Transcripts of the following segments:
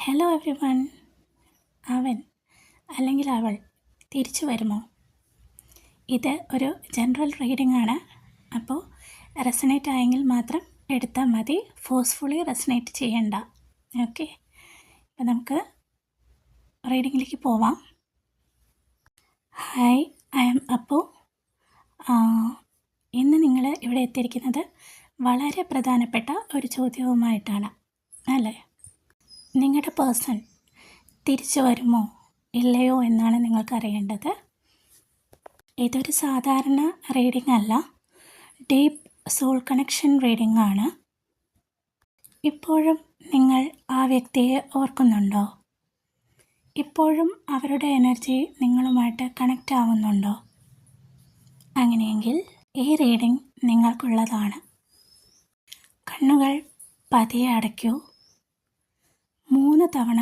Hello every one. അവൻ അല്ലെങ്കിൽ അവൾ തിരിച്ചു വരുമോ? ഇത് ഒരു ജനറൽ റീഡിംഗ് ആണ്. അപ്പോൾ റെസനേറ്റ് ആയെങ്കിൽ മാത്രം എടുത്താൽ മതി, ഫോഴ്സ്ഫുള്ളി റെസനേറ്റ് ചെയ്യണ്ട. ഓക്കെ, അപ്പോൾ നമുക്ക് റീഡിങ്ങിലേക്ക് പോവാം. Hi, I am Appu. ഇന്ന് നിങ്ങൾ ഇവിടെ എത്തിയിരിക്കുന്നത് വളരെ പ്രധാനപ്പെട്ട ഒരു ചോദ്യവുമായിട്ടാണ് അല്ലേ? നിങ്ങളുടെ പേഴ്സൺ തിരിച്ചു വരുമോ ഇല്ലയോ എന്നാണ് നിങ്ങൾക്കറിയേണ്ടത്. ഇതൊരു സാധാരണ റീഡിംഗ് അല്ല, ഡീപ്പ് സോൾ കണക്ഷൻ റീഡിംഗ് ആണ്. ഇപ്പോഴും നിങ്ങൾ ആ വ്യക്തിയെ ഓർക്കുന്നുണ്ടോ? ഇപ്പോഴും അവരുടെ എനർജി നിങ്ങളുമായിട്ട് കണക്റ്റ് ആവുന്നുണ്ടോ? അങ്ങനെയെങ്കിൽ ഈ റീഡിംഗ് നിങ്ങൾക്കുള്ളതാണ്. കണ്ണുകൾ പതിയെ അടയ്ക്കൂ. 3 തവണ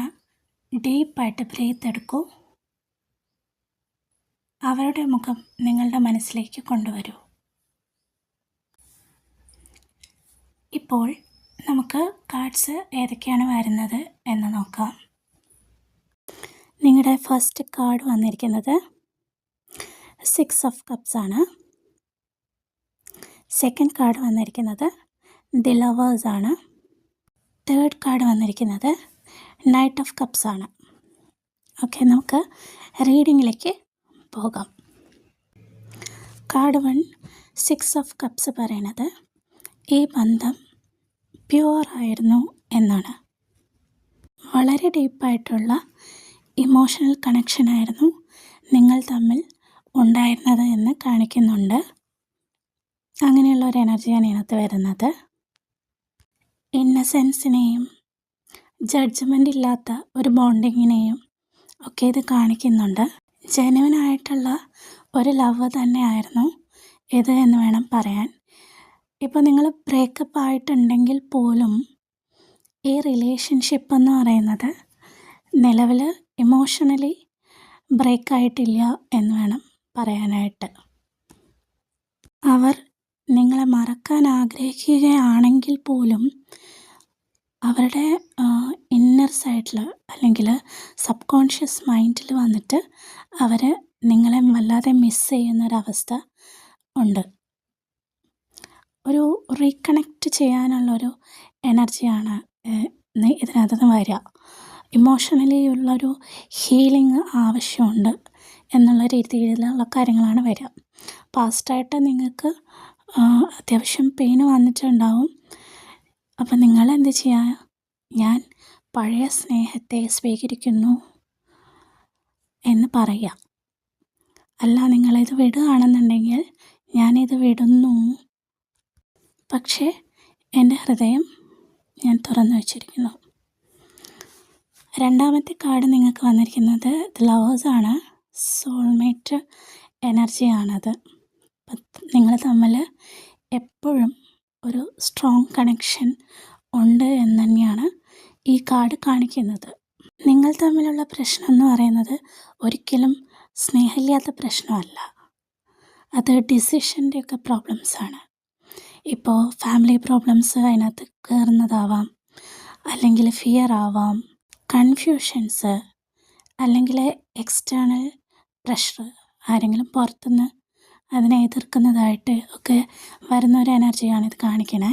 ഡീപ്പായിട്ട് ബ്രീത്ത് എടുക്കൂ. അവരുടെ മുഖം നിങ്ങളുടെ മനസ്സിലേക്ക് കൊണ്ടുവരൂ. ഇപ്പോൾ നമുക്ക് കാർഡ്സ് ഏതൊക്കെയാണ് വരുന്നത് എന്ന് നോക്കാം. നിങ്ങളുടെ ഫസ്റ്റ് കാർഡ് വന്നിരിക്കുന്നത് 6 ഓഫ് കപ്സ് ആണ്. സെക്കൻഡ് കാർഡ് വന്നിരിക്കുന്നത് ദി ലവേഴ്സ് ആണ്. തേർഡ് കാർഡ് വന്നിരിക്കുന്നത് നൈറ്റ് ഓഫ് കപ്സ് ആണ്. ഓക്കെ, നമുക്ക് റീഡിങ്ങിലേക്ക് പോകാം. കാർഡ് 1 6 ഓഫ് കപ്സ് പറയണത് ഈ ബന്ധം പ്യുവർ ആയിരുന്നു എന്നാണ്. വളരെ ഡീപ്പായിട്ടുള്ള ഇമോഷണൽ കണക്ഷനായിരുന്നു നിങ്ങൾ തമ്മിൽ ഉണ്ടായിരുന്നത് എന്ന് കാണിക്കുന്നുണ്ട്. അങ്ങനെയുള്ള ഒരു എനർജിയാണ് ഇതിനകത്ത് വരുന്നത്. ഇന്നസെൻസിനെയും ജഡ്ജ്മെൻ്റ് ഇല്ലാത്ത ഒരു ബോണ്ടിങ്ങിനെയും ഒക്കെ ഇത് കാണിക്കുന്നുണ്ട്. ജെന്യുവനായിട്ടുള്ള ഒരു ലവ് തന്നെയായിരുന്നു ഇത് എന്ന് വേണം പറയാൻ. ഇപ്പോൾ നിങ്ങൾ ബ്രേക്കപ്പ് ആയിട്ടുണ്ടെങ്കിൽ പോലും ഈ റിലേഷൻഷിപ്പ് എന്ന് പറയുന്നത് നിലവിൽ ഇമോഷണലി ബ്രേക്കായിട്ടില്ല എന്ന് വേണം പറയാനായിട്ട്. അവർ നിങ്ങളെ മറക്കാൻ ആഗ്രഹിക്കുകയാണെങ്കിൽ പോലും അവരുടെ ഇന്നർ സൈഡിൽ അല്ലെങ്കിൽ സബ് കോൺഷ്യസ് മൈൻഡിൽ വന്നിട്ട് അവർ നിങ്ങളെ വല്ലാതെ മിസ് ചെയ്യുന്നൊരവസ്ഥ ഉണ്ട്. ഒരു റീകണക്റ്റ് ചെയ്യാനുള്ളൊരു എനർജിയാണ് ഇതിനകത്ത് നിന്ന് വരിക. ഇമോഷണലി ഉള്ളൊരു ഹീലിംഗ് ആവശ്യമുണ്ട് എന്നുള്ള രീതിയിലുള്ള കാര്യങ്ങളാണ് വരിക. പാസ്റ്റായിട്ട് നിങ്ങൾക്ക് അത്യാവശ്യം പെയിൻ വന്നിട്ടുണ്ടാവും. അപ്പം നിങ്ങളെന്ത് ചെയ്യുക? ഞാൻ പഴയ സ്നേഹത്തെ സ്വീകരിക്കുന്നു എന്ന് പറയുക. അല്ല, നിങ്ങളിത് വിടുകയാണെന്നുണ്ടെങ്കിൽ ഞാനിത് വിടുന്നു, പക്ഷേ എൻ്റെ ഹൃദയം ഞാൻ തുറന്നു വച്ചിരിക്കുന്നു. രണ്ടാമത്തെ കാർഡ് നിങ്ങൾക്ക് വന്നിരിക്കുന്നത് ദി ലവേഴ്സ് ആണ്. സോൾമേറ്റ് എനർജിയാണത്. നിങ്ങൾ തമ്മിൽ എപ്പോഴും ഒരു സ്ട്രോങ് കണക്ഷൻ ഉണ്ട് എന്ന് തന്നെയാണ് ഈ കാർഡ് കാണിക്കുന്നത്. നിങ്ങൾ തമ്മിലുള്ള പ്രശ്നം എന്ന് പറയുന്നത് ഒരിക്കലും സ്നേഹമില്ലാത്ത പ്രശ്നമല്ല, അത് ഡിസിഷൻ്റെയൊക്കെ പ്രോബ്ലംസാണ്. ഇപ്പോൾ ഫാമിലി പ്രോബ്ലംസ് അതിനകത്ത് കയറുന്നതാവാം, അല്ലെങ്കിൽ ഫിയർ ആവാം, കൺഫ്യൂഷൻസ്, അല്ലെങ്കിൽ എക്സ്റ്റേണൽ പ്രഷർ, ആരെങ്കിലും പുറത്തുനിന്ന് അതിനെ എതിർക്കുന്നതായിട്ട് ഒക്കെ വരുന്നൊരു എനർജിയാണിത് കാണിക്കണേ.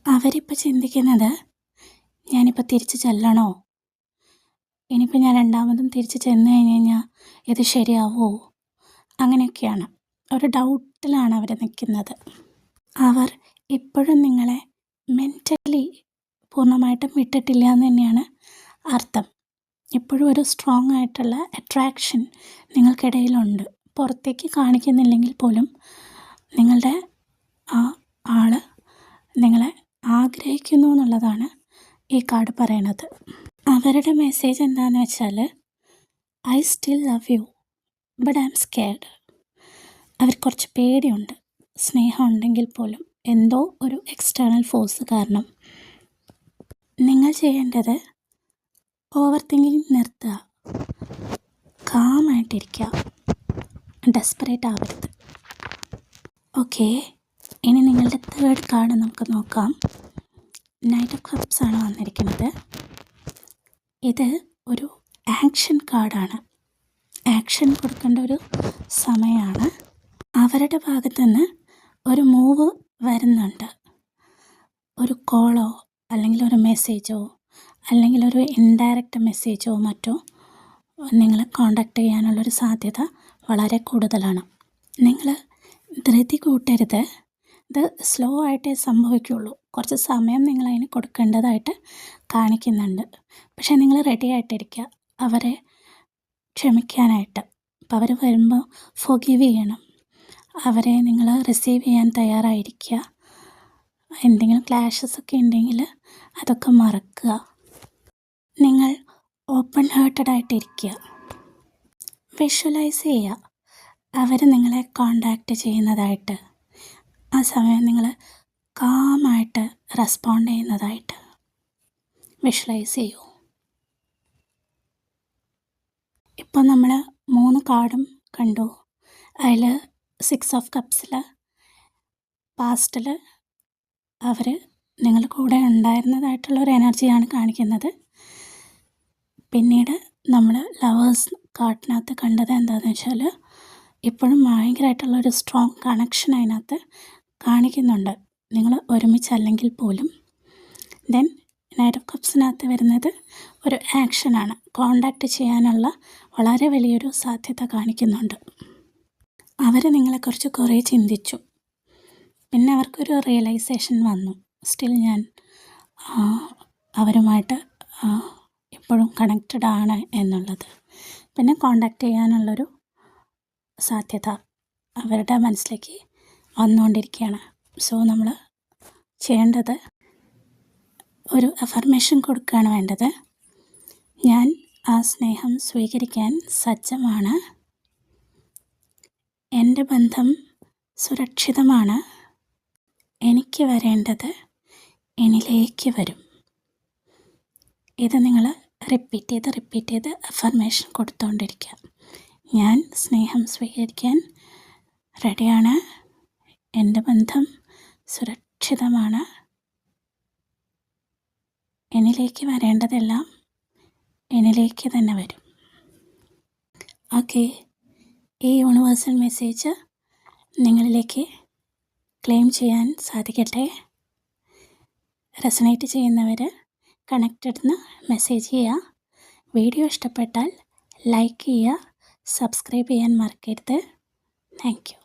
അവരിപ്പോൾ ചിന്തിക്കുന്നത് ഞാനിപ്പോൾ തിരിച്ച് ചെല്ലണോ, ഇനിയിപ്പോൾ ഞാൻ രണ്ടാമതും തിരിച്ച് ചെന്ന് കഴിഞ്ഞ് കഴിഞ്ഞാൽ ഇത് ശരിയാവുമോ, അങ്ങനെയൊക്കെയാണ്. ഒരു ഡൗട്ടിലാണ് അവർ നിൽക്കുന്നത്. അവർ ഇപ്പോഴും നിങ്ങളെ മെൻ്റലി പൂർണ്ണമായിട്ടും വിട്ടിട്ടില്ല എന്ന് തന്നെയാണ് അർത്ഥം. ഇപ്പോഴും ഒരു സ്ട്രോങ് ആയിട്ടുള്ള അട്രാക്ഷൻ നിങ്ങൾക്കിടയിലുണ്ട്. പുറത്തേക്ക് കാണിക്കുന്നില്ലെങ്കിൽ പോലും നിങ്ങളുടെ ആ ആൾ നിങ്ങളെ ആഗ്രഹിക്കുന്നു എന്നുള്ളതാണ് ഈ കാർഡ് പറയണത്. അവരുടെ മെസ്സേജ് എന്താണെന്ന് വെച്ചാൽ I still love you but I am scared. അവർ കുറച്ച് പേടിയുണ്ട്. സ്നേഹം ഉണ്ടെങ്കിൽ പോലും എന്തോ ഒരു എക്സ്റ്റേണൽ ഫോഴ്സ് കാരണം. നിങ്ങൾ ചെയ്യേണ്ടത് ഓവർ തിങ്കിങ് നിർത്തുക, കാമായിട്ടിരിക്കുക, ഡെസ്പറേറ്റ് ആവരുത്. ഓക്കെ, ഇനി നിങ്ങളുടെ തേർഡ് കാർഡ് നമുക്ക് നോക്കാം. നൈറ്റ് ഓഫ് കപ്സ് ആണ് വന്നിരിക്കുന്നത്. ഇത് ഒരു ആക്ഷൻ കാർഡാണ്. ആക്ഷൻ കൊടുക്കേണ്ട ഒരു സമയമാണ്. അവരുടെ ഭാഗത്തു നിന്ന് ഒരു മൂവ് വരുന്നുണ്ട്. ഒരു കോളോ അല്ലെങ്കിൽ ഒരു മെസ്സേജോ അല്ലെങ്കിൽ ഒരു ഇൻഡയറക്റ്റ് മെസ്സേജോ മറ്റോ നിങ്ങളെ കോണ്ടാക്ട് ചെയ്യാനുള്ളൊരു സാധ്യത വളരെ കൂടുതലാണ്. നിങ്ങൾ ധൃതി കൂട്ടരുത്. ഇത് സ്ലോ ആയിട്ടേ സംഭവിക്കുള്ളൂ. കുറച്ച് സമയം നിങ്ങളതിന് കൊടുക്കേണ്ടതായിട്ട് കാണിക്കുന്നുണ്ട്. പക്ഷേ നിങ്ങൾ റെഡി ആയിട്ടിരിക്കുക അവരെ ക്ഷമിക്കാനായിട്ട്. അപ്പോൾ അവർ വരുമ്പോൾ ഫോർഗീവ് ചെയ്യണം. അവരെ നിങ്ങൾ റിസീവ് ചെയ്യാൻ തയ്യാറായിരിക്കുക. എന്തെങ്കിലും ക്ലാഷസ് ഒക്കെ ഉണ്ടെങ്കിൽ അതൊക്കെ മറക്കുക. നിങ്ങൾ ഓപ്പൺ ഹാർട്ടഡ് ആയിട്ടിരിക്കുക. വിഷ്വലൈസ് ചെയ്യുക അവർ നിങ്ങളെ കോണ്ടാക്റ്റ് ചെയ്യുന്നതായിട്ട്. ആ സമയം നിങ്ങൾ കാമായിട്ട് റെസ്പോണ്ട് ചെയ്യുന്നതായിട്ട് വിഷ്വലൈസ് ചെയ്യൂ. ഇപ്പോൾ നമ്മൾ 3 കാർഡും കണ്ടു. അതിൽ 6 ഓഫ് കപ്സിൽ പാസ്റ്റിൽ അവർ നിങ്ങളുടെ കൂടെ ഉണ്ടായിരുന്നതായിട്ടുള്ളൊരു എനർജിയാണ് കാണിക്കുന്നത്. പിന്നീട് നമ്മൾ ലവേഴ്സ് കാർഡിനകത്ത് കണ്ടത് എന്താണെന്ന് വെച്ചാൽ ഇപ്പോഴും ഭയങ്കരമായിട്ടുള്ളൊരു സ്ട്രോങ് കണക്ഷൻ അതിനകത്ത് കാണിക്കുന്നുണ്ട്, നിങ്ങൾ ഒരുമിച്ചല്ലെങ്കിൽ പോലും. ദെൻ നൈറ്റ് ഓഫ് കപ്സിനകത്ത് വരുന്നത് ഒരു ആക്ഷനാണ്. കോണ്ടാക്റ്റ് ചെയ്യാനുള്ള വളരെ വലിയൊരു സാധ്യത കാണിക്കുന്നുണ്ട്. അവർ നിങ്ങളെക്കുറിച്ച് കുറേ ചിന്തിച്ചു. പിന്നെ അവർക്കൊരു റിയലൈസേഷൻ വന്നു, സ്റ്റിൽ ഞാൻ അവരുമായിട്ട് ഇപ്പോഴും കണക്റ്റഡ് ആണ് എന്നുള്ളത്. പിന്നെ കോണ്ടാക്റ്റ് ചെയ്യാനുള്ളൊരു സാധ്യത അവരുടെ മനസ്സിലേക്ക് വന്നുകൊണ്ടിരിക്കുകയാണ്. സോ നമ്മൾ ചെയ്യേണ്ടത് ഒരു അഫർമേഷൻ കൊടുക്കുകയാണ് വേണ്ടത്. ഞാൻ ആ സ്നേഹം സ്വീകരിക്കാൻ സജ്ജമാണ്. എൻ്റെ ബന്ധം സുരക്ഷിതമാണ്. എനിക്ക് വരേണ്ടത് എന്നിലേക്ക് വരും. ഇത് നിങ്ങൾ റിപ്പീറ്റ് ചെയ്ത് അഫർമേഷൻ കൊടുത്തുകൊണ്ടിരിക്കുക. ഞാൻ സ്നേഹം സ്വീകരിക്കാൻ റെഡിയാണ്. എൻ്റെ ബന്ധം സുരക്ഷിതമാണ്. എന്നിലേക്ക് വരേണ്ടതെല്ലാം എന്നിലേക്ക് തന്നെ വരും. ഓക്കെ, ഈ യൂണിവേഴ്സൽ മെസ്സേജ് നിങ്ങളിലേക്ക് ക്ലെയിം ചെയ്യാൻ സാധിക്കട്ടെ. റെസണേറ്റ് ചെയ്യുന്നവർ കണക്റ്റഡെന്ന് മെസ്സേജ് ചെയ്യുക. വീഡിയോ ഇഷ്ടപ്പെട്ടാൽ ലൈക്ക് ചെയ്യുക, സബ്സ്ക്രൈബ് ചെയ്യാൻ മറക്കരുത്. Thank you.